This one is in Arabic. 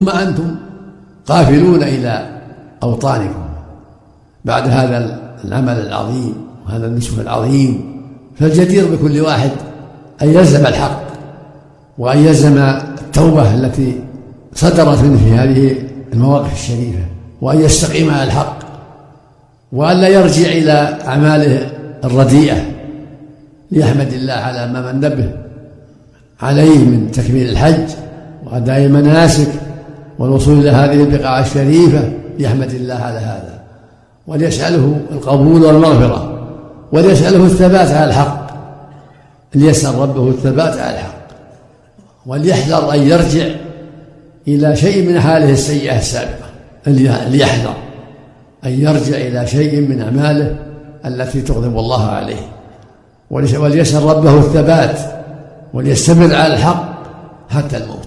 ثم أنتم قافلون إلى أوطانكم بعد هذا العمل العظيم وهذا النصف العظيم، فالجدير بكل واحد أن يلزم الحق وأن يلزم التوبة التي صدرت منه في هذه المواقف الشريفة، وأن يستقيم على الحق، وأن لا يرجع إلى أعماله الرديئة، ليحمد الله على ما من به عليه من تكميل الحج وأداء المناسك والوصول إلى هذه البقاع الشريفة، ليحمد الله على هذا وليسأله القبول والمغفرة وليسأله الثبات على الحق، ليسأل ربه الثبات على الحق، وليحذر أن يرجع إلى شيء من حاله السيئة السابقة، ليحذر أن يرجع إلى شيء من أعماله التي تغضب الله عليه، وليسأل ربه الثبات وليستمر على الحق حتى الموت.